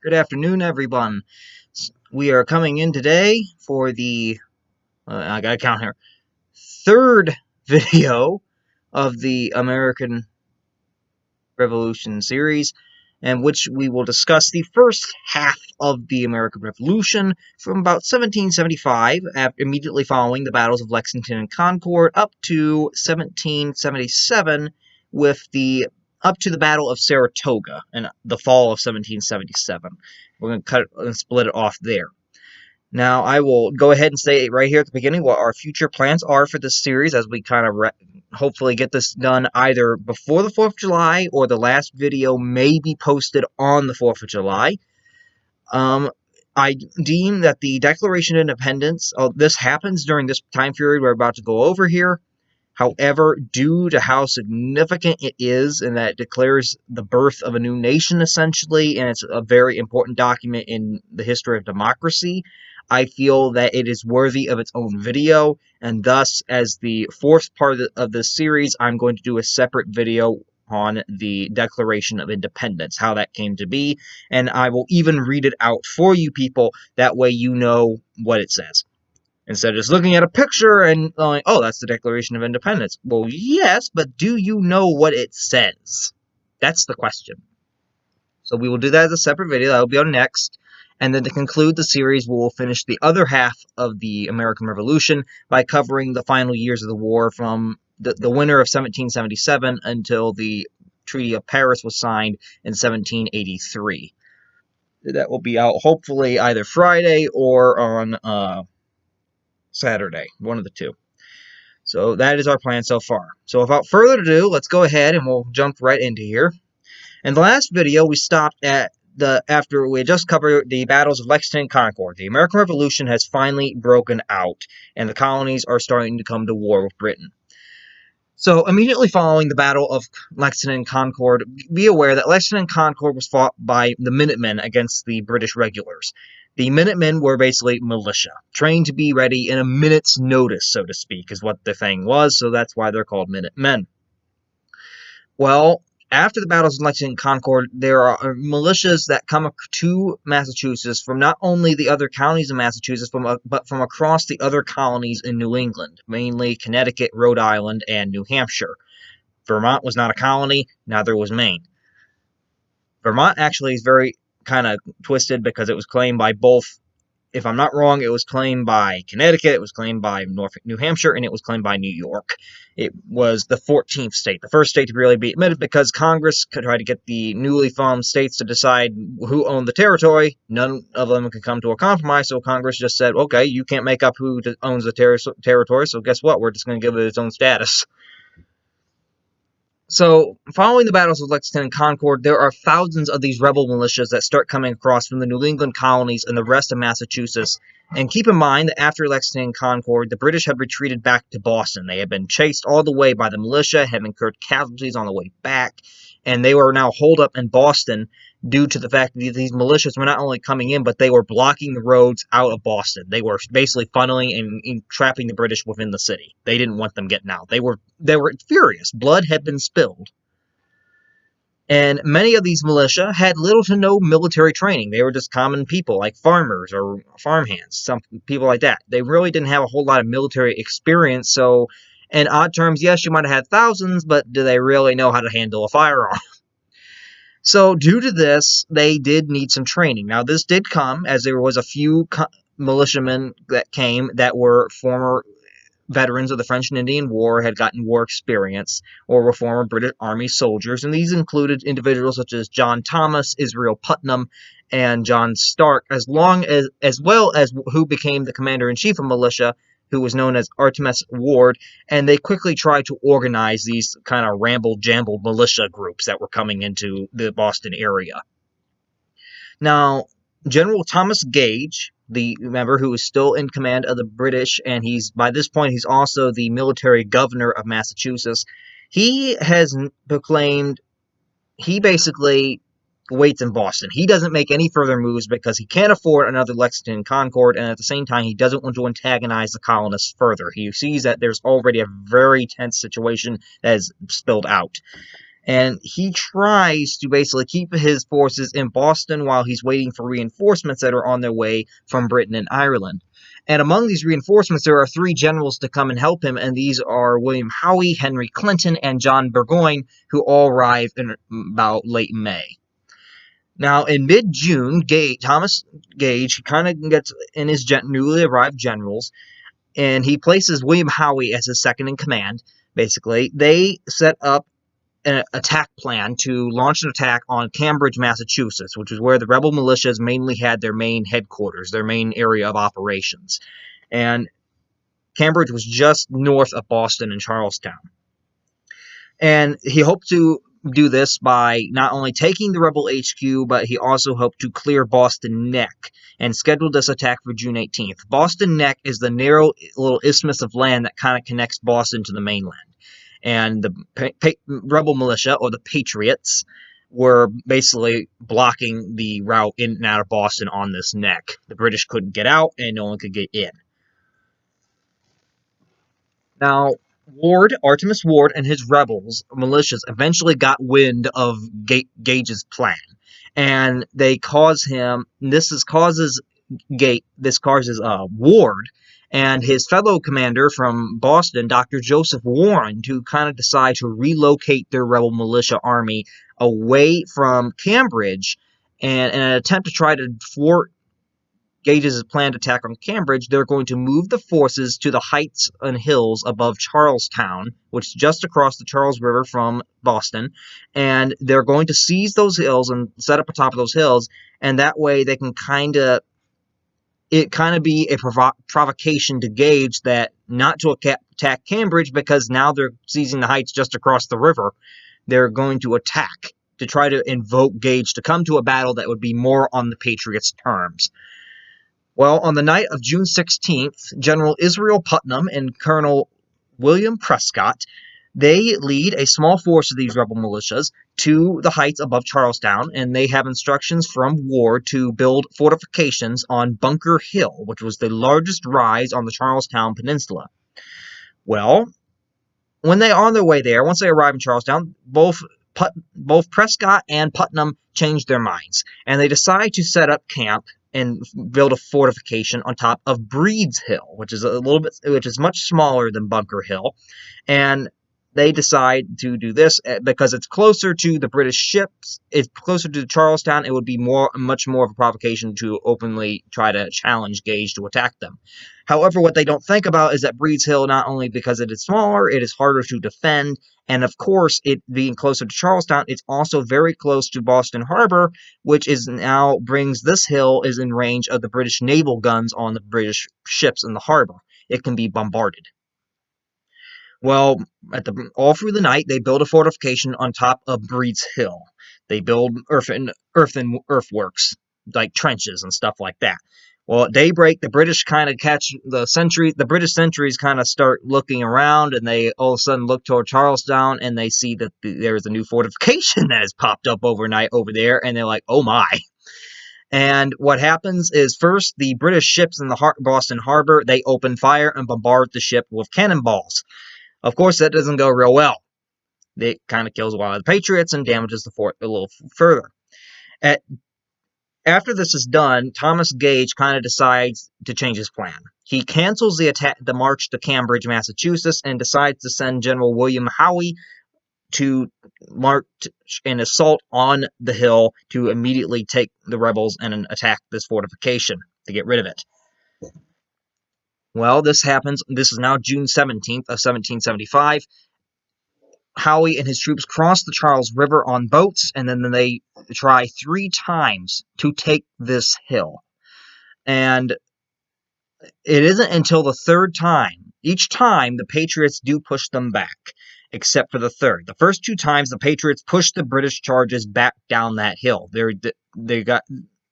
Good afternoon, everyone. We are coming in today for the, I gotta count here, third video of the American Revolution series, in which we will discuss the first half of the American Revolution from about 1775, immediately following the battles of Lexington and Concord, up to 1777, with the up to the Battle of Saratoga in the fall of 1777. We're going to cut it and split it off there. Now, I will go ahead and say right here at the beginning what our future plans are for this series as we kind of hopefully get this done either before the 4th of July or the last video may be posted on the 4th of July. I deem that the Declaration of Independence, this happens during this time period we're about to go over here. However, due to how significant it is and that it declares the birth of a new nation, essentially, and it's a very important document in the history of democracy, I feel that it is worthy of its own video, and thus, as the fourth part of this series, I'm going to do a separate video on the Declaration of Independence, how that came to be, and I will even read it out for you people, that way you know what it says. Instead of just looking at a picture and going, oh, that's the Declaration of Independence. Well, yes, but do you know what it says? That's the question. So we will do that as a separate video. That will be on next. And then to conclude the series, we will finish the other half of the American Revolution by covering the final years of the war from the winter of 1777 until the Treaty of Paris was signed in 1783. That will be out hopefully either Friday or on Saturday, one of the two. So that is our plan so far. So without further ado, let's go ahead and we'll jump right into here. In the last video, we stopped at after we had just covered the battles of Lexington and Concord. The American Revolution has finally broken out, and the colonies are starting to come to war with Britain. So immediately following the Battle of Lexington and Concord, be aware that Lexington and Concord was fought by the Minutemen against the British regulars. The Minutemen were basically militia, trained to be ready in a minute's notice, so to speak, is what the thing was, so that's why they're called Minutemen. Well, after the battles of Lexington and Concord, there are militias that come to Massachusetts from not only the other counties of Massachusetts, but from across the other colonies in New England, mainly Connecticut, Rhode Island, and New Hampshire. Vermont was not a colony, neither was Maine. Vermont actually is very kind of twisted because it was claimed by both, if I'm not wrong, it was claimed by Connecticut, it was claimed by New Hampshire, and it was claimed by New York. It was the 14th state, the first state to really be admitted because Congress could try to get the newly formed states to decide who owned the territory. None of them could come to a compromise, so Congress just said, okay, you can't make up who owns the territory, so guess what? We're just going to give it its own status. So, following the battles of Lexington and Concord, there are thousands of these rebel militias that start coming across from the New England colonies and the rest of Massachusetts. And keep in mind that after Lexington and Concord, the British had retreated back to Boston. They had been chased all the way by the militia, had incurred casualties on the way back, and they were now holed up in Boston due to the fact that these militias were not only coming in, but they were blocking the roads out of Boston. They were basically funneling and trapping the British within the city. They didn't want them getting out. They were furious. Blood had been spilled. And many of these militia had little to no military training. They were just common people, like farmers or farmhands, some people like that. They really didn't have a whole lot of military experience, so in odd terms, yes, you might have had thousands, but do they really know how to handle a firearm? So due to this, they did need some training. Now, this did come as there was a few militiamen that came that were former veterans of the French and Indian War, had gotten war experience, or were former British Army soldiers, and these included individuals such as John Thomas, Israel Putnam, and John Stark, as well as who became the commander-in-chief of militia, who was known as Artemus Ward, and they quickly tried to organize these kind of ramble-jamble militia groups that were coming into the Boston area. Now, General Thomas Gage, the member who is still in command of the British, and by this point he's also the military governor of Massachusetts, he has proclaimed he basically waits in Boston. He doesn't make any further moves because he can't afford another Lexington and Concord, and at the same time, he doesn't want to antagonize the colonists further. He sees that there's already a very tense situation that has spilled out. And he tries to basically keep his forces in Boston while he's waiting for reinforcements that are on their way from Britain and Ireland. And among these reinforcements, there are 3 generals to come and help him, and these are William Howe, Henry Clinton, and John Burgoyne, who all arrive in about late May. Now, in mid-June, Thomas Gage kind of gets in his newly arrived generals, and he places William Howe as his second in command, basically. They set up an attack plan to launch an attack on Cambridge, Massachusetts, which is where the rebel militias mainly had their main headquarters, their main area of operations. And Cambridge was just north of Boston and Charlestown. And he hoped to do this by not only taking the rebel HQ, but he also hoped to clear Boston Neck and scheduled this attack for June 18th. Boston Neck is the narrow little isthmus of land that kind of connects Boston to the mainland. And the rebel militia, or the Patriots, were basically blocking the route in and out of Boston on this neck. The British couldn't get out, and no one could get in. Now, Artemas Ward, and his rebels, militias, eventually got wind of Gage's plan, and they cause him. This causes Ward and his fellow commander from Boston, Dr. Joseph Warren, to kind of decide to relocate their rebel militia army away from Cambridge, and in an attempt to try to thwart Gage's planned attack on Cambridge, they're going to move the forces to the heights and hills above Charlestown, which is just across the Charles River from Boston, and they're going to seize those hills and set up atop of those hills, and that way they can kind of be a provocation to Gage that not to attack Cambridge, because now they're seizing the heights just across the river. They're going to attack to try to invoke Gage to come to a battle that would be more on the Patriots' terms. Well, on the night of June 16th, General Israel Putnam and Colonel William Prescott, they lead a small force of these rebel militias to the heights above Charlestown, and they have instructions from Ward to build fortifications on Bunker Hill, which was the largest rise on the Charlestown Peninsula. Well, when they are on their way there, once they arrive in Charlestown, both Prescott and Putnam change their minds, and they decide to set up camp and build a fortification on top of Breed's Hill, which is much smaller than Bunker Hill, and they decide to do this because it's closer to the British ships, it's closer to Charlestown. It would be much more of a provocation to openly try to challenge Gage to attack them. However, what they don't think about is that Breed's Hill, not only because it is smaller, it is harder to defend, and of course, it being closer to Charlestown, it's also very close to Boston Harbor, which is now brings this hill is in range of the British naval guns on the British ships in the harbor. It can be bombarded. Well, all through the night, they build a fortification on top of Breed's Hill. They build earthworks, like trenches and stuff like that. Well, at daybreak, the British kind of catch the British sentries kind of start looking around, and they all of a sudden look toward Charlestown, and they see that there's a new fortification that has popped up overnight over there, and they're like, oh my. And what happens is, first, the British ships in the Boston Harbor, they open fire and bombard the ship with cannonballs. Of course, that doesn't go real well. It kind of kills a lot of the Patriots and damages the fort a little further. After this is done, Thomas Gage kind of decides to change his plan. He cancels the march to Cambridge, Massachusetts, and decides to send General William Howe to march an assault on the hill to immediately take the rebels and attack this fortification to get rid of it. Well, this happens. This is now June 17th of 1775. Howe and his troops cross the Charles River on boats, and then they try 3 times to take this hill. And it isn't until the 3rd time. Each time, the Patriots do push them back, except for the 3rd. The first 2 times, the Patriots pushed the British charges back down that hill. They got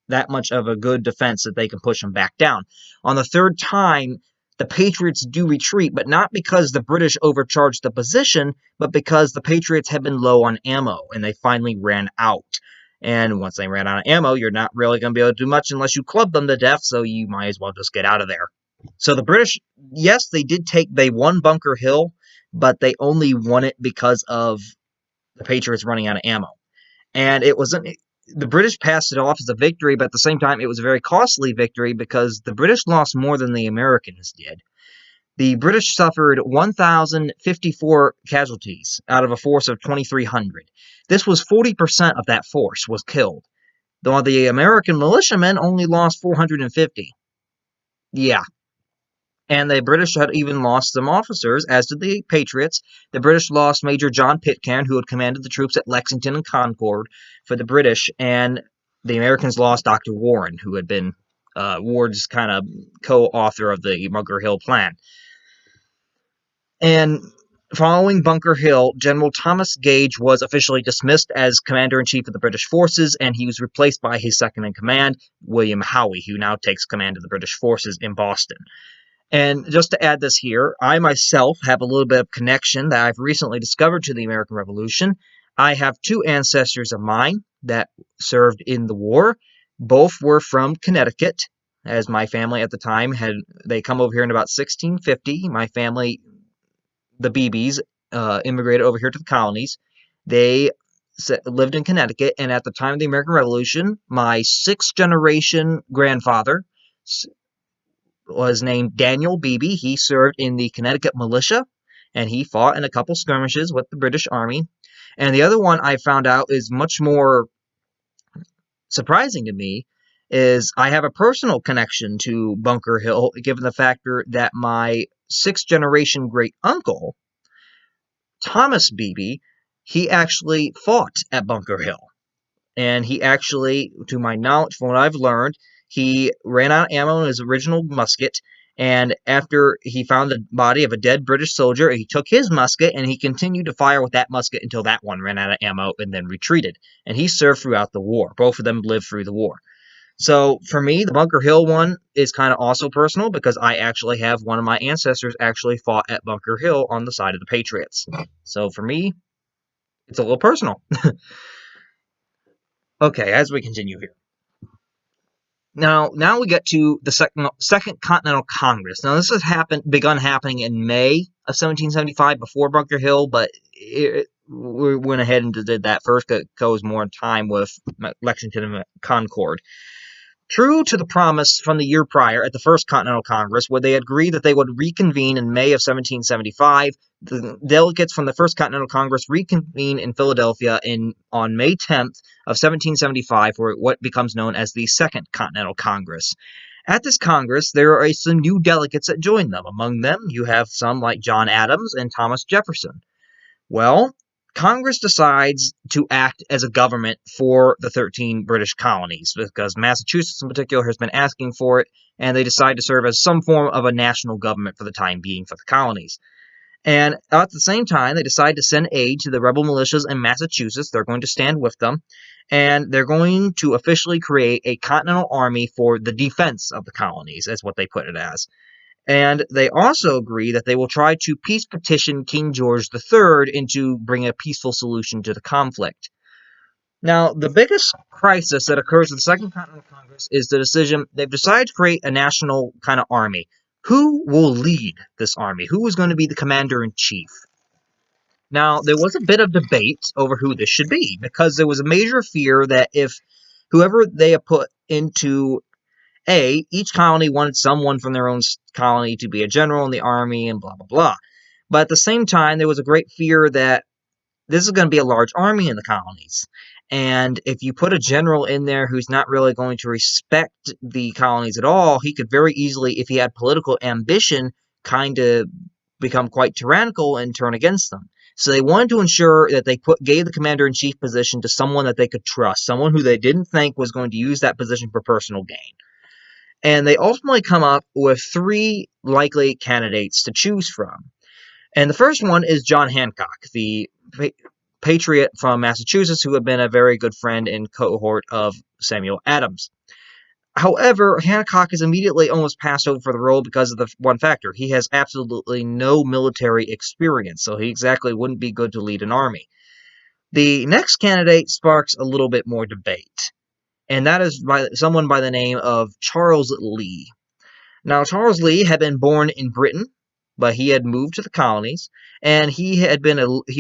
that much of a good defense that they can push them back down. On the 3rd time, the Patriots do retreat, but not because the British overcharged the position, but because the Patriots had been low on ammo, and they finally ran out. And once they ran out of ammo, you're not really going to be able to do much unless you club them to death, so you might as well just get out of there. So the British, yes, they won Bunker Hill, but they only won it because of the Patriots running out of ammo. And it wasn't. The British passed it off as a victory, but at the same time, it was a very costly victory because the British lost more than the Americans did. The British suffered 1,054 casualties out of a force of 2,300. This was 40% of that force was killed, though the American militiamen only lost 450. Yeah. And the British had even lost some officers, as did the Patriots. The British lost Major John Pitcairn, who had commanded the troops at Lexingtonn and Concord for the British, and the Americans lost Dr. Warren, who had been Ward's kind of co-author of the Bunker Hill Plan. And following Bunker Hill, General Thomas Gage was officially dismissed as Commander-in-Chief of the British forces, and he was replaced by his second-in-command, William Howe, who now takes command of the British forces in Boston. And just to add this here, I myself have a little bit of connection that I've recently discovered to the American Revolution. I have two ancestors of mine that served in the war. Both were from Connecticut, as my family at the time they come over here in about 1650. My family, the Beebes, immigrated over here to the colonies. They lived in Connecticut, and at the time of the American Revolution, my sixth-generation grandfather was named Daniel Beebe. He served in the Connecticut militia, and he fought in a couple skirmishes with the British Army. And the other one I found out is much more surprising to me, is I have a personal connection to Bunker Hill, given the factor that my sixth-generation great-uncle, Thomas Beebe, he actually fought at Bunker Hill. And he actually, to my knowledge, from what I've learned, he ran out of ammo in his original musket, and after he found the body of a dead British soldier, he took his musket and he continued to fire with that musket until that one ran out of ammo and then retreated. And he served throughout the war. Both of them lived through the war. So for me, the Bunker Hill one is kind of also personal because I actually have one of my ancestors actually fought at Bunker Hill on the side of the Patriots. So for me, it's a little personal. Okay, as we continue here. Now we get to the Second Continental Congress. Now this has begun happening in May of 1775 before Bunker Hill, but we went ahead and did that first. It goes more in time with Lexingtonn and Concord. True to the promise from the year prior at the First Continental Congress, where they agreed that they would reconvene in May of 1775, the delegates from the First Continental Congress reconvene in Philadelphia on May 10th of 1775 for what becomes known as the Second Continental Congress. At this Congress, there are some new delegates that join them. Among them, you have some like John Adams and Thomas Jefferson. Well, Congress decides to act as a government for the 13 British colonies because Massachusetts in particular has been asking for it, and they decide to serve as some form of a national government for the time being for the colonies. And at the same time, they decide to send aid to the rebel militias in Massachusetts. They're going to stand with them, and they're going to officially create a continental army for the defense of the colonies, is what they put it as. And they also agree that they will try to peace petition King George III into bringing a peaceful solution to the conflict. Now, the biggest crisis that occurs in the Second Continental Congress is the decision. They've decided to create a national kind of army. Who will lead this army? Who is going to be the commander-in-chief? Now, there was a bit of debate over who this should be, because there was a major fear that if whoever they have put into each colony wanted someone from their own colony to be a general in the army and blah, blah, blah. But at the same time, there was a great fear that this is going to be a large army in the colonies. And if you put a general in there who's not really going to respect the colonies at all, he could very easily, if he had political ambition, kind of become quite tyrannical and turn against them. So they wanted to ensure that they gave the commander-in-chief position to someone that they could trust, someone who they didn't think was going to use that position for personal gain. And they ultimately come up with three likely candidates to choose from. And the first one is John Hancock, the patriot from Massachusetts who had been a very good friend and cohort of Samuel Adams. However, Hancock is immediately almost passed over for the role because of the one factor. He has absolutely no military experience, so he exactly wouldn't be good to lead an army. The next candidate sparks a little bit more debate, and that is by someone by the name of Charles Lee. Now, Charles Lee had been born in Britain, but he had moved to the colonies, and he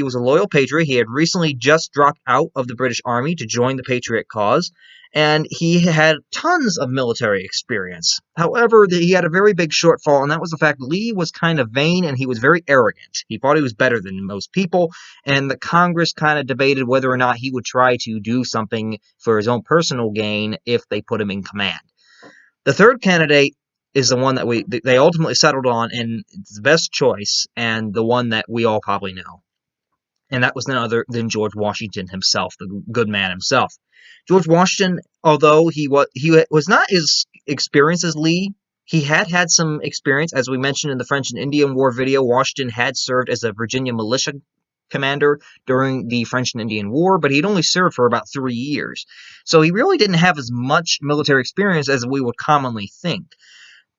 was a loyal patriot. He had recently just dropped out of the British Army to join the Patriot cause, and he had tons of military experience. However, he had a very big shortfall, and that was the fact Lee was kind of vain and he was very arrogant. He thought he was better than most people, and the Congress kind of debated whether or not he would try to do something for his own personal gain if they put him in command. The third candidate is the one that they ultimately settled on, and it's the best choice, and the one that we all probably know. And that was none other than George Washington himself, the good man himself. George Washington, although he was not as experienced as Lee, he had some experience. As we mentioned in the French and Indian War video, Washington had served as a Virginia militia commander during the French and Indian War, but he'd only served for about 3 years. So he really didn't have as much military experience as we would commonly think.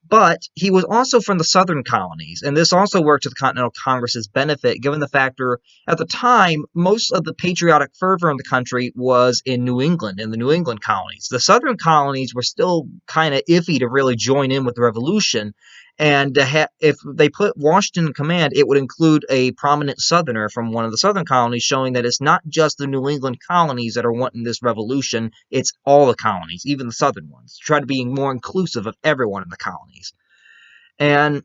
But he was also from the southern colonies, and this also worked to the Continental Congress's benefit, given the factor at the time most of the patriotic fervor in the country was in New England, in the New England colonies. The southern colonies were still kind of iffy to really join in with the revolution, and if they put Washington in command, it would include a prominent southerner from one of the southern colonies, showing that it's not just the New England colonies that are wanting this revolution, it's all the colonies, even the southern ones. Try to be more inclusive of everyone in the colonies. And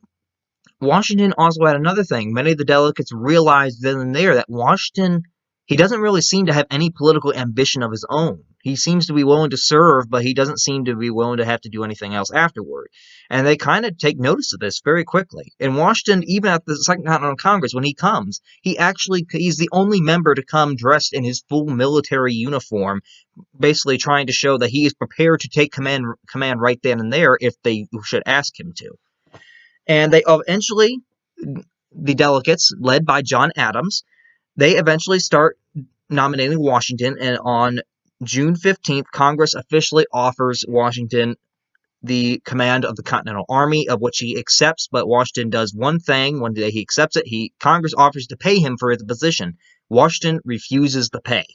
Washington also had another thing. Many of the delegates realized then and there that Washington, he doesn't really seem to have any political ambition of his own. He seems to be willing to serve, but he doesn't seem to be willing to have to do anything else afterward. And they kind of take notice of this very quickly. And Washington, even at the Second Continental Congress, when he comes, he's the only member to come dressed in his full military uniform, basically trying to show that he is prepared to take command right then and there if they should ask him to. And they eventually, the delegates, led by John Adams, they eventually start nominating Washington, and on June 15th, Congress officially offers Washington the command of the Continental Army, of which he accepts, but Washington does one thing. One day he accepts it, Congress offers to pay him for the position. Washington refuses the pay.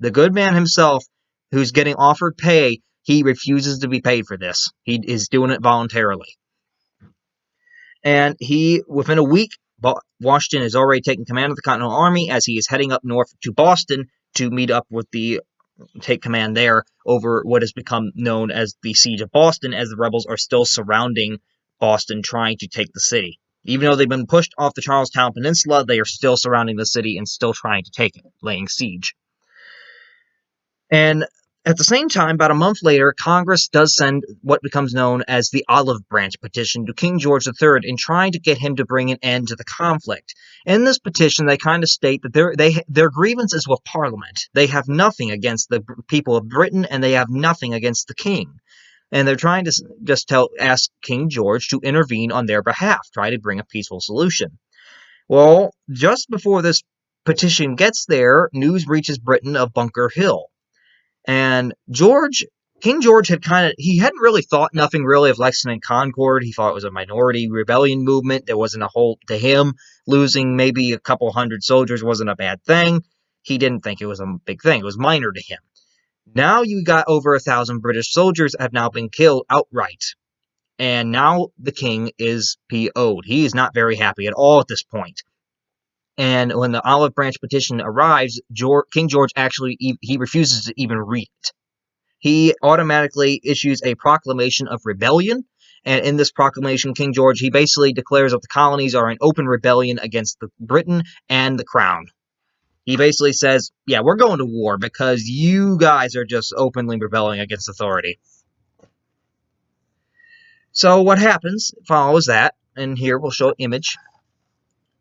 The good man himself, who's getting offered pay, he refuses to be paid for this. He is doing it voluntarily. And within a week, Washington is already taking command of the Continental Army as he is heading up north to Boston to meet up with take command there over what has become known as the Siege of Boston, as the rebels are still surrounding Boston, trying to take the city. Even though they've been pushed off the Charlestown Peninsula, they are still surrounding the city and still trying to take it, laying siege. And at the same time, about a month later, Congress does send what becomes known as the Olive Branch Petition to King George III in trying to get him to bring an end to the conflict. In this petition, they kind of state that their grievance is with Parliament. They have nothing against the people of Britain, and they have nothing against the king. And they're trying to just ask King George to intervene on their behalf, try to bring a peaceful solution. Well, just before this petition gets there, news reaches Britain of Bunker Hill. And King George hadn't really thought nothing really of Lexingtonn and Concord. He thought it was a minority rebellion movement. There wasn't to him, losing maybe a couple hundred soldiers wasn't a bad thing. He didn't think it was a big thing. It was minor to him. Now you got over 1,000 British soldiers have now been killed outright. And now the king is PO'd. He is not very happy at all at this point. And when the Olive Branch Petition arrives, King George actually he refuses to even read it. He automatically issues a Proclamation of Rebellion, and in this proclamation, King George, he basically declares that the colonies are in open rebellion against Britain and the Crown. He basically says, yeah, we're going to war because you guys are just openly rebelling against authority. So what happens follows that, and here we'll show an image.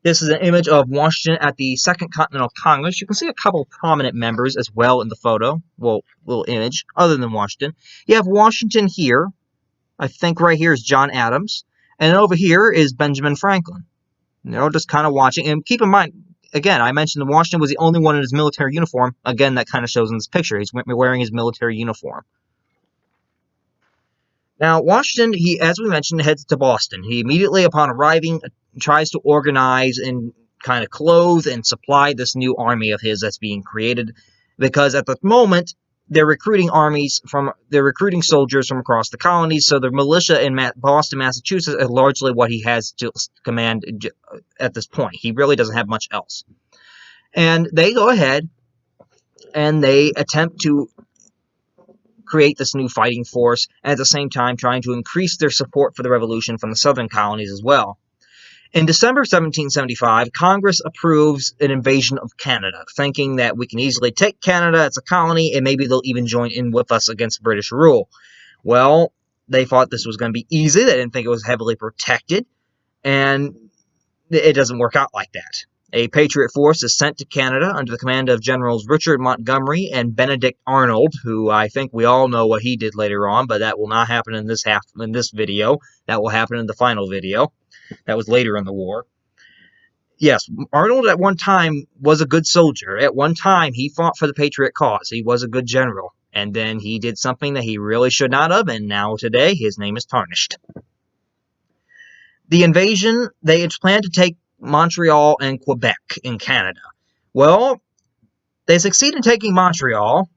This is an image of Washington at the Second Continental Congress. You can see a couple prominent members as well in the photo. Well, little image, other than Washington. You have Washington here. I think right here is John Adams. And over here is Benjamin Franklin. Just kind of watching. And keep in mind, again, I mentioned that Washington was the only one in his military uniform. Again, that kind of shows in this picture. He's wearing his military uniform. Now, Washington, as we mentioned, heads to Boston. He immediately, upon arriving, tries to organize and kind of clothe and supply this new army of his that's being created. Because at the moment, they're recruiting soldiers from across the colonies, so the militia in Boston, Massachusetts is largely what he has to command at this point. He really doesn't have much else. And they go ahead and they attempt to create this new fighting force, and at the same time trying to increase their support for the revolution from the southern colonies as well. In December 1775, Congress approves an invasion of Canada, thinking that we can easily take Canada as a colony, and maybe they'll even join in with us against British rule. Well, they thought this was going to be easy. They didn't think it was heavily protected, and it doesn't work out like that. A Patriot force is sent to Canada under the command of Generals Richard Montgomery and Benedict Arnold, who I think we all know what he did later on, but that will not happen in this video. That will happen in the final video. That was later in the war. Yes, Arnold at one time was a good soldier. At one time, he fought for the Patriot cause. He was a good general. And then he did something that he really should not have, and now today his name is tarnished. The invasion, they had planned to take Montreal and Quebec in Canada. Well, they succeed in taking Montreal,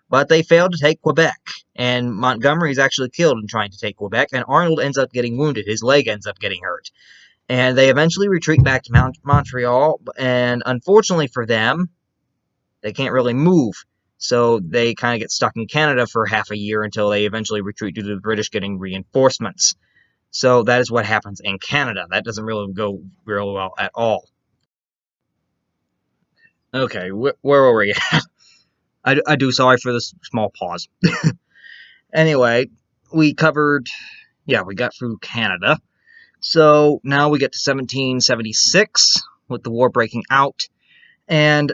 but they failed to take Quebec. And Montgomery is actually killed in trying to take Quebec, and Arnold ends up getting wounded. His leg ends up getting hurt. And they eventually retreat back to Montreal, and unfortunately for them, they can't really move. So they kind of get stuck in Canada for half a year until they eventually retreat due to the British getting reinforcements. So that is what happens in Canada. That doesn't really go real well at all. Okay, where were we at? I do sorry for this small pause. Anyway, we got through Canada. So now we get to 1776 with the war breaking out, and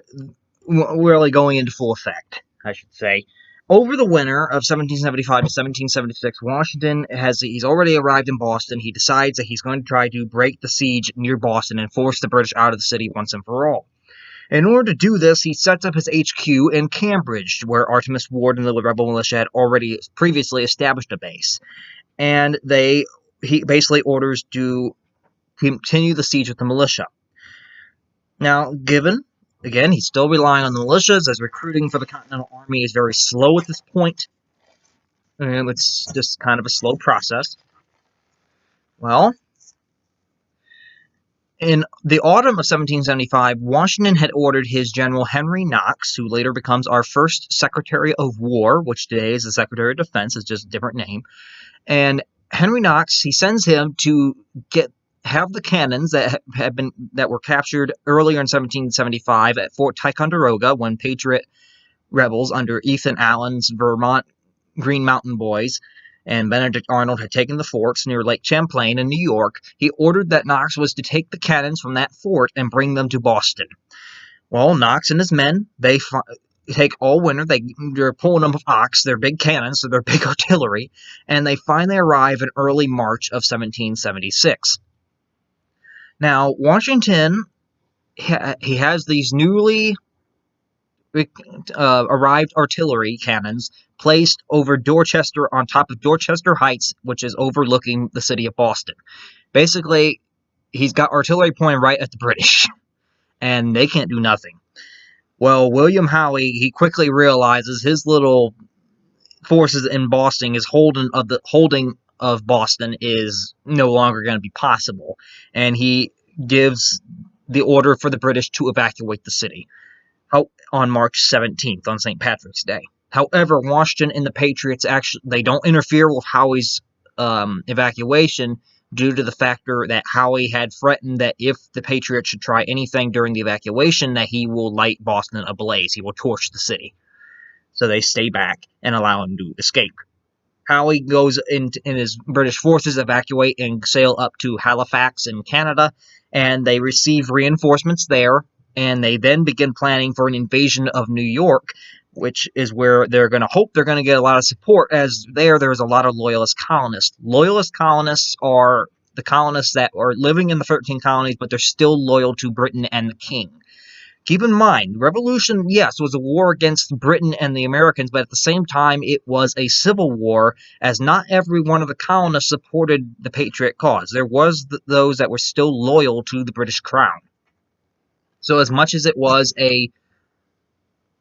really going into full effect, I should say. Over the winter of 1775 to 1776, Washington he's already arrived in Boston. He decides that he's going to try to break the siege near Boston and force the British out of the city once and for all. In order to do this, he sets up his HQ in Cambridge, where Artemus Ward and the rebel militia had already previously established a base. And he basically orders to continue the siege with the militia. Now, again, he's still relying on the militias, as recruiting for the Continental Army is very slow at this point. And it's just kind of a slow process. Well, in the autumn of 1775, Washington had ordered his General Henry Knox, who later becomes our first Secretary of War, which today is the Secretary of Defense, it's just a different name. And Henry Knox, he sends him to have the cannons that were captured earlier in 1775 at Fort Ticonderoga when Patriot rebels under Ethan Allen's Vermont Green Mountain Boys and Benedict Arnold had taken the forts near Lake Champlain in New York. He ordered that Knox was to take the cannons from that fort and bring them to Boston. Well, Knox and his men, they take all winter. They're pulling them with ox. They're big cannons, so they're big artillery, and they finally arrive in early March of 1776. Now, Washington, he has these newly arrived artillery cannons placed over Dorchester, on top of Dorchester Heights, which is overlooking the city of Boston. Basically, he's got artillery pointed right at the British, and they can't do nothing. Well, William Howe, he quickly realizes his little forces in Boston is holding of Boston is no longer going to be possible, and he gives the order for the British to evacuate the city on March 17th, on St. Patrick's Day. However, Washington and the Patriots they don't interfere with Howe's evacuation due to the factor that Howe had threatened that if the Patriots should try anything during the evacuation, that he will light Boston ablaze. He will torch the city. So they stay back and allow him to escape. Howe goes in his British forces, evacuate and sail up to Halifax in Canada, and they receive reinforcements there, and they then begin planning for an invasion of New York, which is where they're going to get a lot of support, as there's a lot of Loyalist colonists. Loyalist colonists are the colonists that are living in the 13 colonies, but they're still loyal to Britain and the king. Keep in mind, the Revolution, yes, was a war against Britain and the Americans, but at the same time, it was a civil war, as not every one of the colonists supported the Patriot cause. There was those that were still loyal to the British crown. So as much as it was a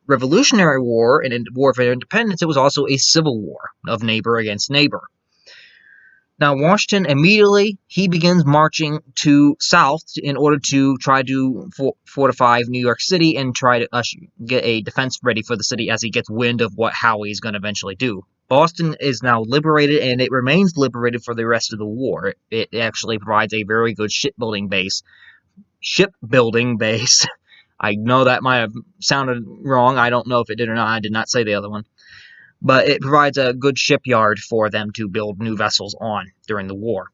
Revolutionary War and War for Independence, it was also a civil war of neighbor against neighbor. Now, Washington immediately, he begins marching to south in order to try to fortify New York City and try to get a defense ready for the city as he gets wind of what Howe is going to eventually do. Boston is now liberated, and it remains liberated for the rest of the war. It actually provides a very good shipbuilding base. I know that might have sounded wrong. I don't know if it did or not. I did not say the other one. But it provides a good shipyard for them to build new vessels on during the war.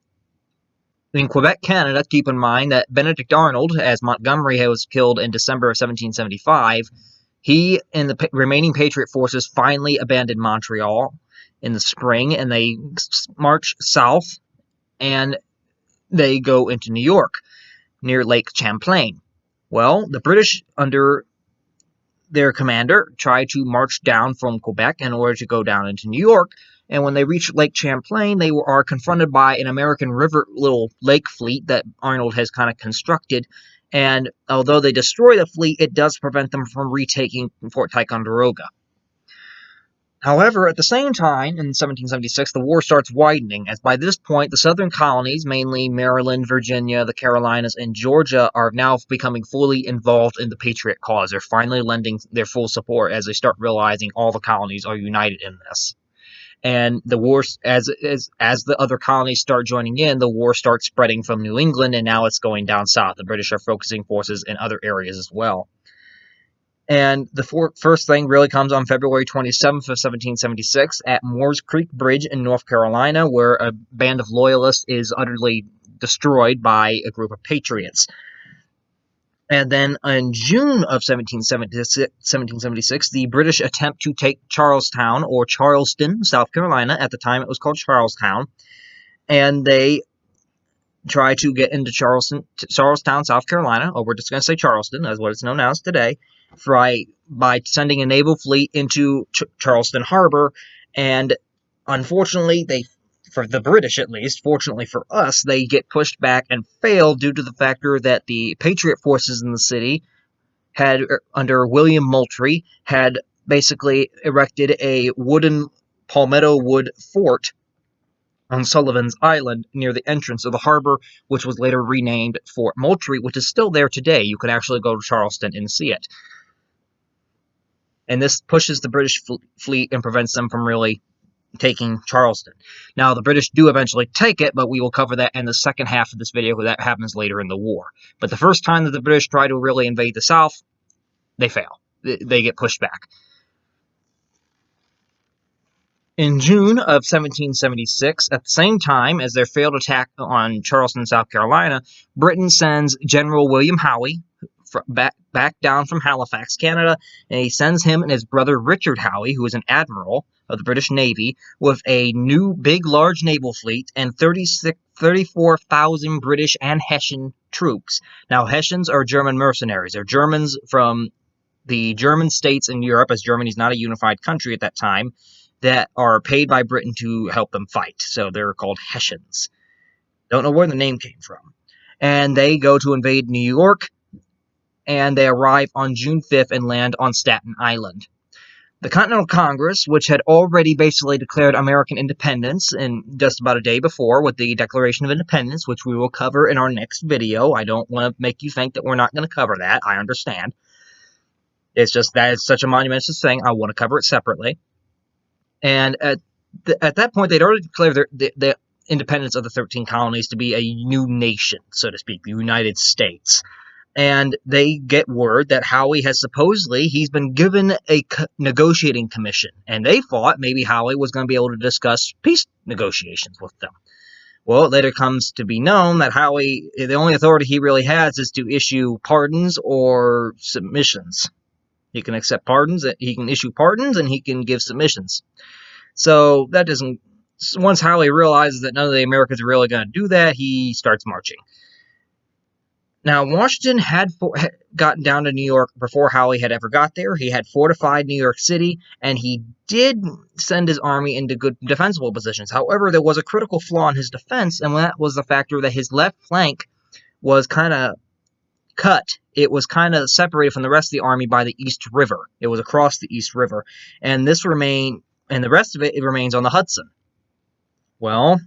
In Quebec, Canada, keep in mind that Benedict Arnold, as Montgomery was killed in December of 1775, he and the remaining Patriot forces finally abandoned Montreal in the spring, and they march south, and they go into New York, near Lake Champlain. Well, the British, under their commander, tried to march down from Quebec in order to go down into New York, and when they reach Lake Champlain, they are confronted by an American little lake fleet that Arnold has kind of constructed, and although they destroy the fleet, it does prevent them from retaking Fort Ticonderoga. However, at the same time, in 1776, the war starts widening, as by this point, the southern colonies, mainly Maryland, Virginia, the Carolinas, and Georgia, are now becoming fully involved in the Patriot cause. They're finally lending their full support as they start realizing all the colonies are united in this. And the war, as the other colonies start joining in, the war starts spreading from New England, and now it's going down south. The British are focusing forces in other areas as well. And the first thing really comes on February 27th of 1776 at Moore's Creek Bridge in North Carolina, where a band of Loyalists is utterly destroyed by a group of Patriots. And then in June of 1776, the British attempt to take Charlestown, or Charleston, South Carolina. At the time, it was called Charlestown. And they try to get into Charlestown, South Carolina, or we're just going to say Charleston, as what it's known as today, by sending a naval fleet into Charleston Harbor. And unfortunately, for the British at least, fortunately for us, they get pushed back and fail due to the factor that the Patriot forces in the city had, under William Moultrie, had basically erected a wooden palmetto wood fort on Sullivan's Island near the entrance of the harbor, which was later renamed Fort Moultrie, which is still there today. You can actually go to Charleston and see it. And this pushes the British fleet and prevents them from really taking Charleston. Now, the British do eventually take it, but we will cover that in the second half of this video, because that happens later in the war. But the first time that the British try to really invade the South, they fail. They get pushed back. In June of 1776, at the same time as their failed attack on Charleston, South Carolina, Britain sends General William Howe back down from Halifax, Canada, and he sends him and his brother Richard Howe, who is an admiral of the British Navy, with a new large naval fleet and 34,000 British and Hessian troops. Now, Hessians are German mercenaries. They're Germans from the German states in Europe, as Germany's not a unified country at that time, that are paid by Britain to help them fight. So they're called Hessians. Don't know where the name came from. And they go to invade New York, and they arrive on June 5th and land on Staten Island. The Continental Congress, which had already basically declared American independence in just about a day before with the Declaration of Independence, which we will cover in our next video. I don't want to make you think that we're not going to cover that. I understand. It's just that is such a monumentous thing. I want to cover it separately. And at that point, they'd already declared the independence of the 13 colonies to be a new nation, so to speak, the United States. And they get word that Howe has he's been given a negotiating commission. And they thought maybe Howe was going to be able to discuss peace negotiations with them. Well, it later comes to be known that Howe, the only authority he really has is to issue pardons or submissions. He can accept pardons, he can issue pardons, and he can give submissions. So that doesn't... Once Howe realizes that none of the Americans are really going to do that, he starts marching. Now, Washington had gotten down to New York before Howe had ever got there. He had fortified New York City, and he did send his army into good defensible positions. However, there was a critical flaw in his defense, and that was the factor that his left flank was kind of cut. It was kind of separated from the rest of the army by the East River. It was across the East River, and the rest of it remains on the Hudson. Well,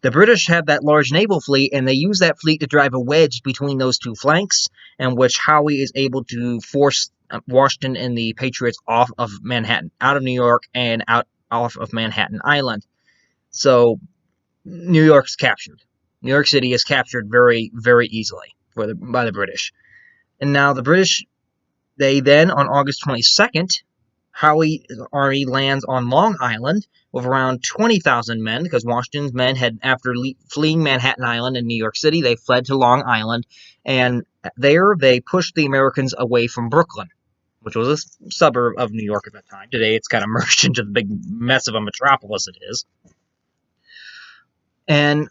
the British have that large naval fleet, and they use that fleet to drive a wedge between those two flanks, in which Howe is able to force Washington and the Patriots off of Manhattan, out of New York, and off of Manhattan Island. So New York's captured. New York City is captured very, very easily by the British. And now the British, they then, on August 22nd, Howe's army lands on Long Island with around 20,000 men, because Washington's men had, after fleeing Manhattan Island and New York City, they fled to Long Island, and there they pushed the Americans away from Brooklyn, which was a suburb of New York at that time. Today it's kind of merged into the big mess of a metropolis it is. And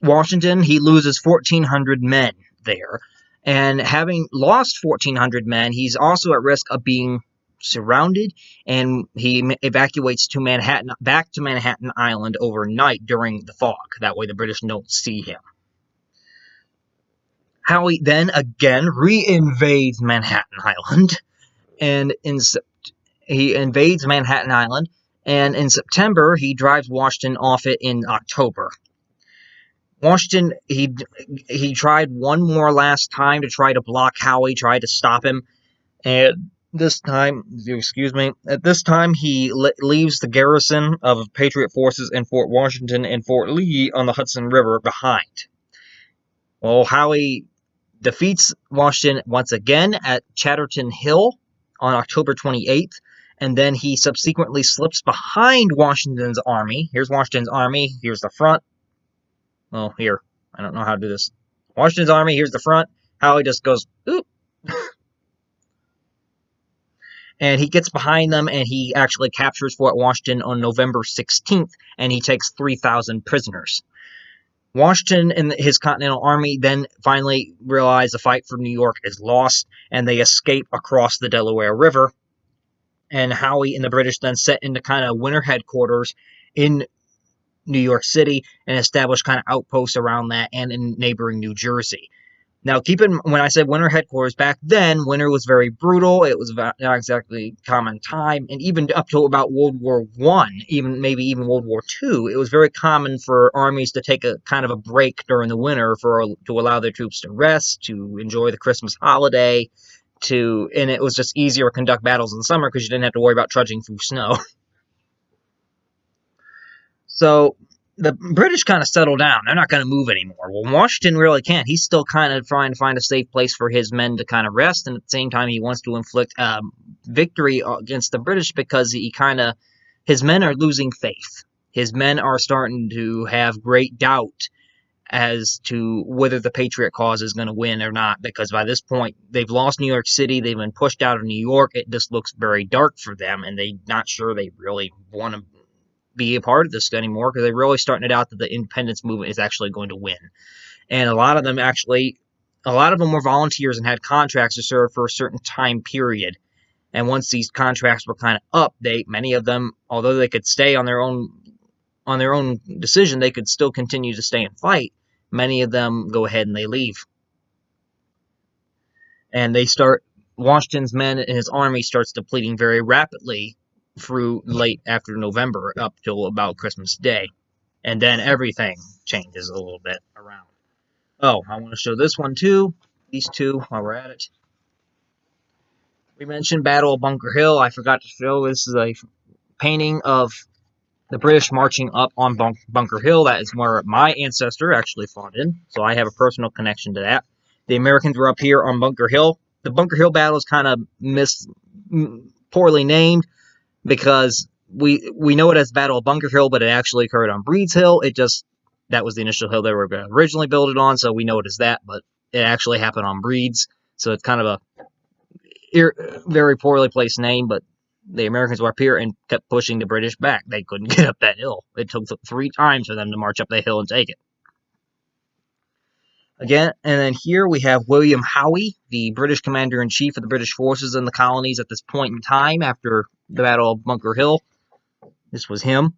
Washington, he loses 1,400 men there. And having lost 1,400 men, he's also at risk of being surrounded, and he evacuates back to Manhattan Island overnight during the fog. That way the British don't see him. Howe then again re-invades Manhattan Island, and he invades Manhattan Island, and in September he drives Washington off it in October. Washington, he tried one more last time to try to block Howe, tried to stop him, and at this time he leaves the garrison of Patriot forces in Fort Washington and Fort Lee on the Hudson River behind. Well, Howe defeats Washington once again at Chatterton Hill on October 28th, and then he subsequently slips behind Washington's army. Here's Washington's army, here's the front. Well, here, I don't know how to do this. Washington's army, here's the front. Howe just goes, oop. And he gets behind them, and he actually captures Fort Washington on November 16th, and he takes 3,000 prisoners. Washington and his Continental Army then finally realize the fight for New York is lost, and they escape across the Delaware River. And Howe and the British then set into kind of winter headquarters in New York City and establish kind of outposts around that and in neighboring New Jersey. Now, when I said winter headquarters, back then, winter was very brutal. It was not exactly common time, and even up to about World War I, maybe even World War II, it was very common for armies to take a kind of a break during the winter to allow their troops to rest, to enjoy the Christmas holiday, and it was just easier to conduct battles in the summer because you didn't have to worry about trudging through snow. So the British kind of settle down. They're not going to move anymore. Well, Washington really can't. He's still kind of trying to find a safe place for his men to kind of rest, and at the same time he wants to inflict victory against the British because his men are losing faith. His men are starting to have great doubt as to whether the Patriot cause is going to win or not, because by this point they've lost New York City, they've been pushed out of New York, it just looks very dark for them, and they're not sure they really want to be a part of this anymore, because they're really starting to doubt that the independence movement is actually going to win. And a lot of them were volunteers and had contracts to serve for a certain time period. And once these contracts were kind of up, many of them, although they could stay on their own decision, they could still continue to stay and fight. Many of them go ahead and they leave. And Washington's men and his army starts depleting very rapidly through late after November up till about Christmas Day. And then everything changes a little bit around. Oh, I want to show this one too. These two while we're at it. We mentioned Battle of Bunker Hill. I forgot to show this is a painting of the British marching up on Bunker Hill. That is where my ancestor actually fought in, so I have a personal connection to that. The Americans were up here on Bunker Hill. The Bunker Hill battle is kind of poorly named, because we know it as Battle of Bunker Hill, but it actually occurred on Breed's Hill. That was the initial hill they were originally built it on, so we know it as that, but it actually happened on Breed's, so it's kind of a very poorly placed name, but the Americans were up here and kept pushing the British back. They couldn't get up that hill. It took 3 times for them to march up that hill and take it. Again, and then here we have William Howe, the British commander-in-chief of the British forces in the colonies at this point in time after the Battle of Bunker Hill. This was him.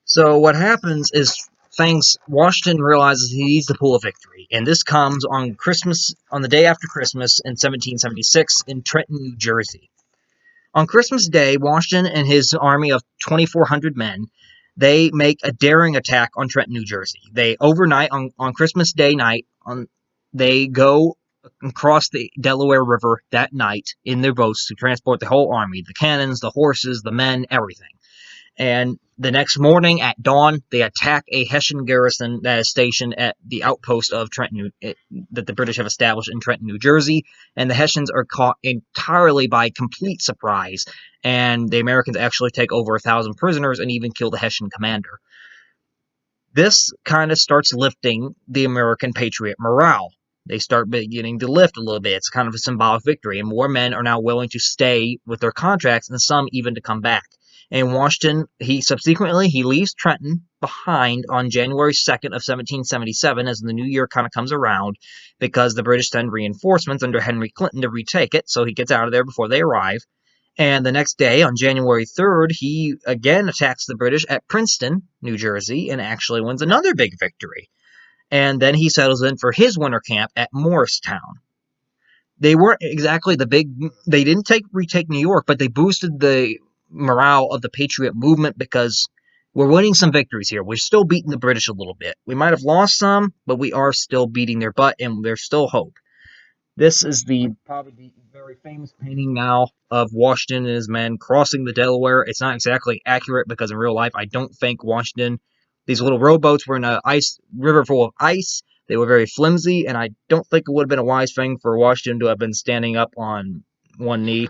So what happens is Washington realizes he needs to pull a victory, and this comes on Christmas, on the day after Christmas in 1776 in Trenton, New Jersey. On Christmas Day, Washington and his army of 2,400 men, they make a daring attack on Trenton, New Jersey. They overnight on Christmas Day night, they go across the Delaware River that night in their boats to transport the whole army, the cannons, the horses, the men, everything. And the next morning at dawn, they attack a Hessian garrison that is stationed at the outpost of Trenton, that the British have established in Trenton, New Jersey. And the Hessians are caught entirely by complete surprise. And the Americans actually take over 1,000 prisoners and even kill the Hessian commander. This kind of starts lifting the American patriot morale. They start beginning to lift a little bit. It's kind of a symbolic victory. And more men are now willing to stay with their contracts, and some even to come back. And Washington, he leaves Trenton behind on January 2nd of 1777 as the new year kind of comes around, because the British send reinforcements under Henry Clinton to retake it, so he gets out of there before they arrive. And the next day, on January 3rd, he again attacks the British at Princeton, New Jersey, and actually wins another big victory. And then he settles in for his winter camp at Morristown. They weren't exactly they didn't retake New York, but they boosted the morale of the Patriot movement because we're winning some victories here. We're still beating the British a little bit. We might have lost some, but we are still beating their butt, and there's still hope. This is probably the very famous painting now of Washington and his men crossing the Delaware. It's not exactly accurate because in real life, I don't think these little rowboats were in a river full of ice. They were very flimsy, and I don't think it would have been a wise thing for Washington to have been standing up on one knee.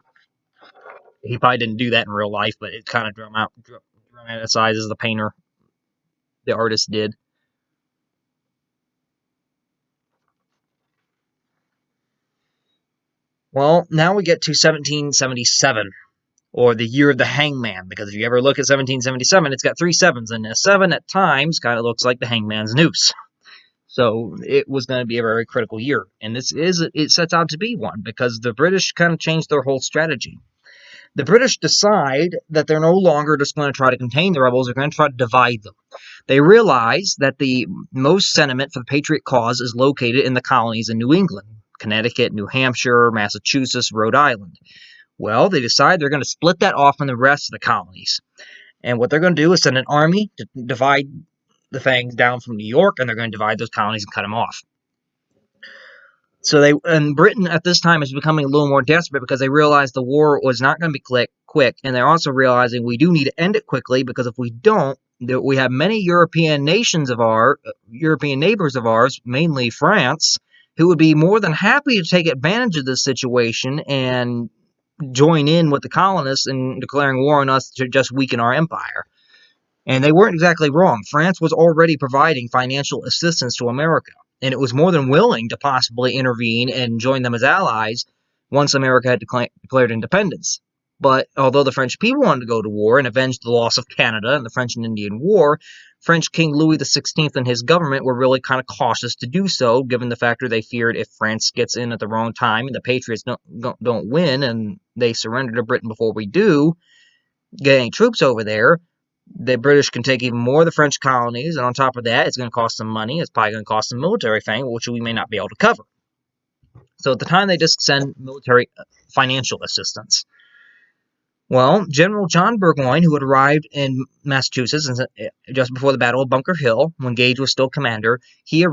He probably didn't do that in real life, but it kind of dramatizes the painter, the artist did. Well, now we get to 1777, or the year of the hangman, because if you ever look at 1777, it's got 3 sevens, and a 7 at times kind of looks like the hangman's noose. So it was going to be a very critical year, and it sets out to be one, because the British kind of changed their whole strategy. The British decide that they're no longer just going to try to contain the rebels, they're going to try to divide them. They realize that the most sentiment for the Patriot cause is located in the colonies in New England, Connecticut, New Hampshire, Massachusetts, Rhode Island. Well, they decide they're going to split that off from the rest of the colonies. And what they're going to do is send an army to divide the fangs down from New York, and they're going to divide those colonies and cut them off. And Britain at this time is becoming a little more desperate because they realize the war was not going to be quick, and they're also realizing we do need to end it quickly, because if we don't, we have many European neighbors of ours, mainly France, who would be more than happy to take advantage of this situation and join in with the colonists in declaring war on us to just weaken our empire. And they weren't exactly wrong. France was already providing financial assistance to America, and it was more than willing to possibly intervene and join them as allies once America had declared independence. But although the French people wanted to go to war and avenge the loss of Canada in the French and Indian War, French King Louis XVI and his government were really kind of cautious to do so, given the factor they feared if France gets in at the wrong time and the Patriots don't win and they surrender to Britain before we do get any troops over there, the British can take even more of the French colonies, and on top of that, it's going to cost some money. It's probably going to cost some military thing, which we may not be able to cover. So at the time, they just send military financial assistance. Well, General John Burgoyne, who had arrived in Massachusetts just before the Battle of Bunker Hill, when Gage was still commander, he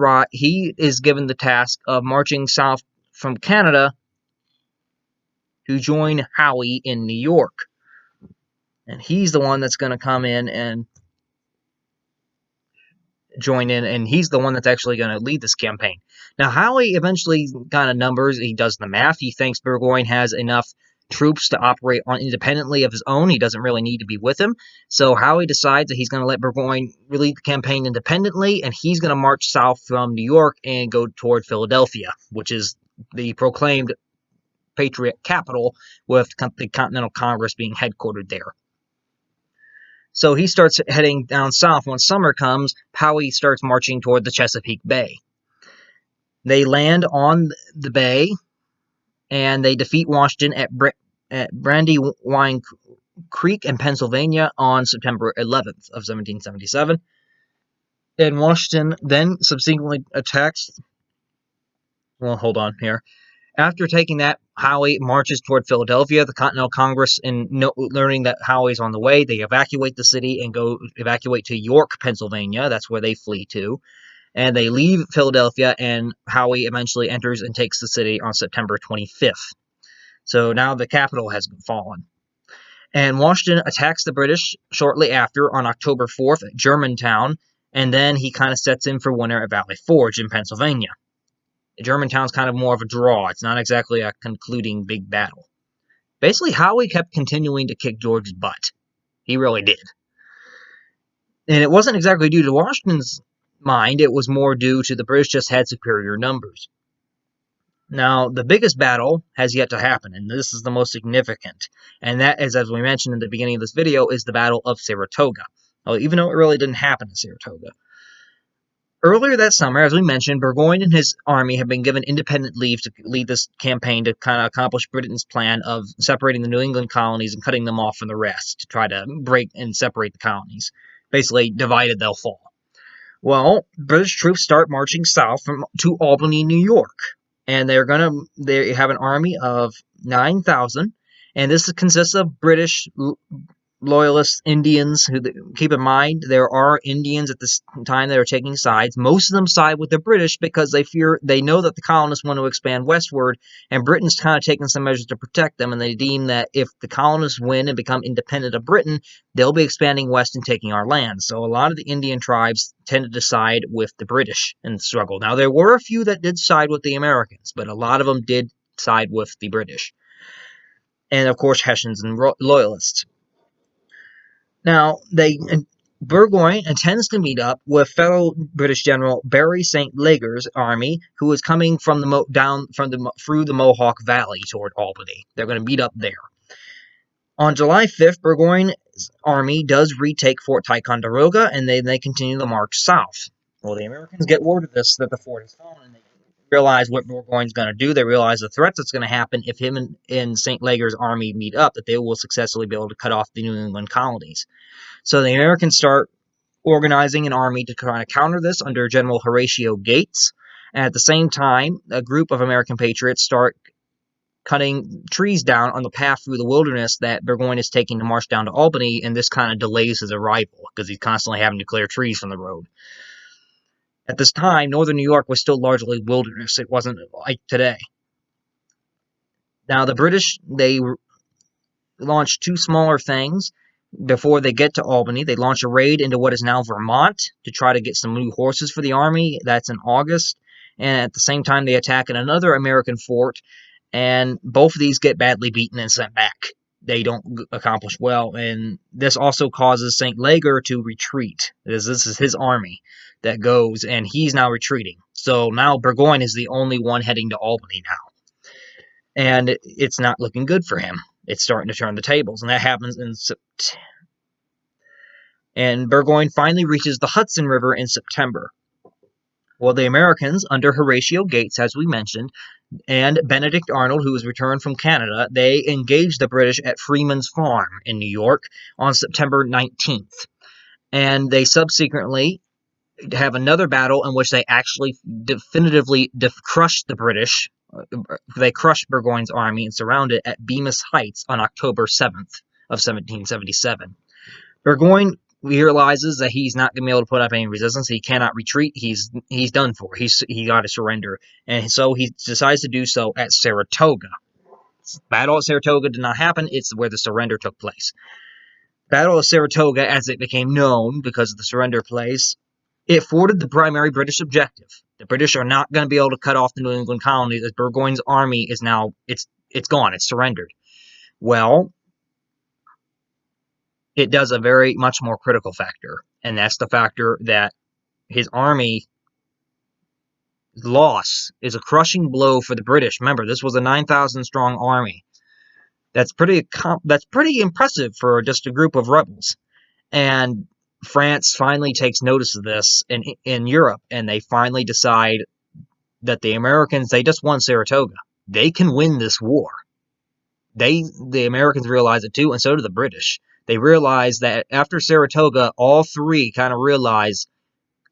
is given the task of marching south from Canada to join Howe in New York. And he's the one that's going to come in and join in, and he's the one that's actually going to lead this campaign. Now, Howe eventually kind of numbers, he does the math, he thinks Burgoyne has enough troops to operate independently of his own. He doesn't really need to be with him. So Howe decides that he's going to let Burgoyne lead the campaign independently, and he's going to march south from New York and go toward Philadelphia, which is the proclaimed Patriot capital, with the Continental Congress being headquartered there. So he starts heading down south. When summer comes, Howe starts marching toward the Chesapeake Bay. They land on the bay, and they defeat Washington at Brandywine Creek in Pennsylvania on September 11th of 1777. And Washington then subsequently attacks. Well, hold on here. After taking that, Howe marches toward Philadelphia. The Continental Congress, learning that Howe's on the way, they evacuate the city and go evacuate to York, Pennsylvania. That's where they flee to. And they leave Philadelphia, and Howe eventually enters and takes the city on September 25th. So now the capital has fallen. And Washington attacks the British shortly after on October 4th at Germantown, and then he kind of sets in for winter at Valley Forge in Pennsylvania. Germantown's kind of more of a draw. It's not exactly a concluding big battle. Basically, Howe kept continuing to kick George's butt. He really did. And it wasn't exactly due to Washington's mind. It was more due to the British just had superior numbers. Now, the biggest battle has yet to happen, and this is the most significant. And that is, as we mentioned in the beginning of this video, is the Battle of Saratoga. Well, even though it really didn't happen at Saratoga. Earlier that summer, as we mentioned, Burgoyne and his army had been given independent leave to lead this campaign to kind of accomplish Britain's plan of separating the New England colonies and cutting them off from the rest to try to break and separate the colonies. Basically, divided they'll fall. Well, British troops start marching south to Albany, New York. And they have an army of 9,000, and this consists of British Loyalist Indians. Keep in mind, there are Indians at this time that are taking sides. Most of them side with the British because they know that the colonists want to expand westward, and Britain's kind of taking some measures to protect them, and they deem that if the colonists win and become independent of Britain, they'll be expanding west and taking our land. So a lot of the Indian tribes tended to side with the British in the struggle. Now, there were a few that did side with the Americans, but a lot of them did side with the British. And, of course, Hessians and Loyalists. Now, Burgoyne intends to meet up with fellow British General Barry St. Leger's army, who is coming through the Mohawk Valley toward Albany. They're going to meet up there. On July 5th, Burgoyne's army does retake Fort Ticonderoga, and they continue the march south. Well, the Americans get word of this, that the fort is fallen, and they realize what Burgoyne's going to do. They realize the threat that's going to happen if him and St. Leger's army meet up, that they will successfully be able to cut off the New England colonies. So the Americans start organizing an army to try to counter this under General Horatio Gates. And at the same time, a group of American patriots start cutting trees down on the path through the wilderness that Burgoyne is taking to march down to Albany, and this kind of delays his arrival because he's constantly having to clear trees from the road. At this time, northern New York was still largely wilderness. It wasn't like today. Now, the British, they launched two smaller things. Before they get to Albany, they launch a raid into what is now Vermont to try to get some new horses for the army. That's in August. And at the same time, they attack another American fort, and both of these get badly beaten and sent back. They don't accomplish well, and this also causes St. Leger to retreat. This is his army that goes, and he's now retreating. So now Burgoyne is the only one heading to Albany now. And it's not looking good for him. It's starting to turn the tables, and that happens in September. And Burgoyne finally reaches the Hudson River in September. Well, the Americans, under Horatio Gates, as we mentioned, and Benedict Arnold, who was returned from Canada, they engaged the British at Freeman's Farm in New York on September 19th. And they subsequently have another battle in which they actually definitively crushed the British. They crushed Burgoyne's army and surrounded it at Bemis Heights on October 7th of 1777. Burgoyne realizes that he's not going to be able to put up any resistance. He cannot retreat. He's done for. He got to surrender. And so he decides to do so at Saratoga. Battle of Saratoga did not happen. It's where the surrender took place. Battle of Saratoga, as it became known because of the surrender place, it thwarted the primary British objective. The British are not going to be able to cut off the New England colonies as Burgoyne's army is now, it's gone, it's surrendered. Well, it does a very much more critical factor, and that's the factor that his army loss is a crushing blow for the British. Remember, this was a 9,000 strong army. That's pretty impressive for just a group of rebels. And France finally takes notice of this in Europe, and they finally decide that the Americans, they just won Saratoga. They can win this war. the Americans realize it too, and so do the British. They realize that after Saratoga, all three kind of realize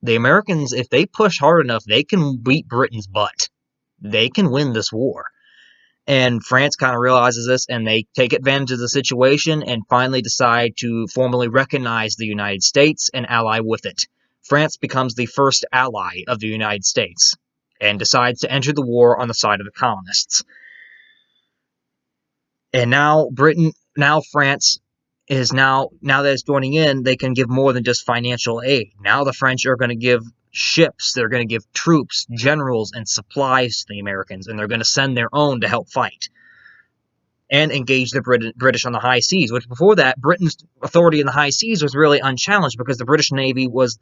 the Americans, if they push hard enough, they can beat Britain's butt. They can win this war. And France kind of realizes this, and they take advantage of the situation and finally decide to formally recognize the United States and ally with it. France becomes the first ally of the United States and decides to enter the war on the side of the colonists. And now France is now that it's joining in, they can give more than just financial aid. Now the French are going to give ships, they're going to give troops, generals, and supplies to the Americans, and they're going to send their own to help fight and engage the British on the high seas, which before that, Britain's authority in the high seas was really unchallenged because the British Navy was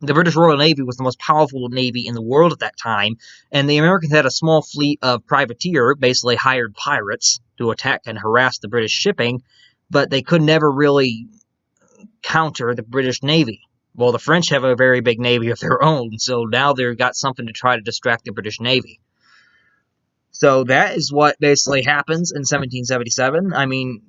the British Royal Navy was the most powerful navy in the world at that time, and the Americans had a small fleet of privateer, basically hired pirates, to attack and harass the British shipping, but they could never really counter the British Navy. Well, the French have a very big navy of their own, so now they've got something to try to distract the British Navy. So that is what basically happens in 1777. I mean,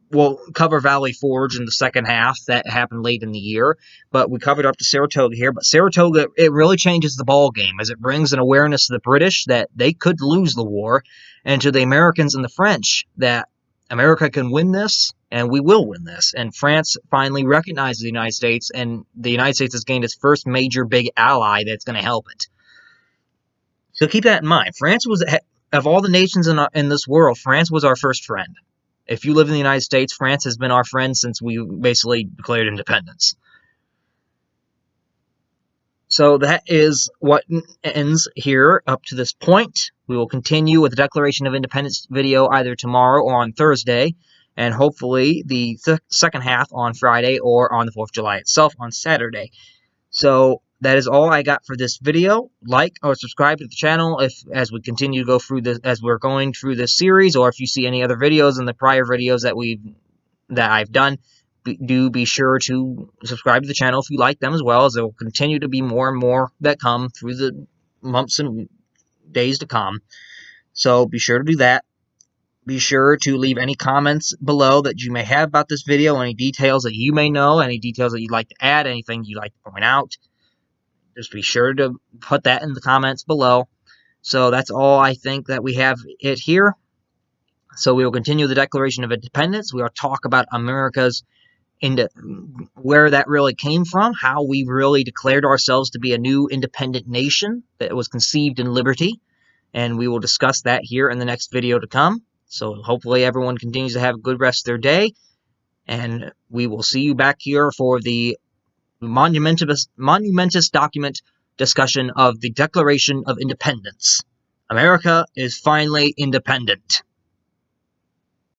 we'll cover Valley Forge in the second half. That happened late in the year, but we covered up to Saratoga here. But Saratoga, it really changes the ball game as it brings an awareness to the British that they could lose the war, and to the Americans and the French that America can win this, and we will win this. And France finally recognizes the United States, and the United States has gained its first major big ally that's going to help it. So keep that in mind. France was, of all the nations in this world, France was our first friend. If you live in the United States, France has been our friend since we basically declared independence. So that is what ends here up to this point. We will continue with the Declaration of Independence video either tomorrow or on Thursday, and hopefully the second half on Friday or on the 4th of July itself on Saturday. So that is all I got for this video. Like or subscribe to the channel as we continue to go through this, as we're going through this series, or if you see any other videos in the prior videos that I've done, do be sure to subscribe to the channel if you like them, as well, as there will continue to be more and more that come through the months and days to come. So be sure to do that. Be sure to leave any comments below that you may have about this video, any details that you may know, any details that you'd like to add, anything you'd like to point out. Just be sure to put that in the comments below. So that's all I think that we have it here. So we will continue the Declaration of Independence. We will talk about America's where that really came from, how we really declared ourselves to be a new independent nation that was conceived in liberty, and we will discuss that here in the next video to come. So hopefully everyone continues to have a good rest of their day, and we will see you back here for the monumentous document discussion of the Declaration of Independence. America is finally independent.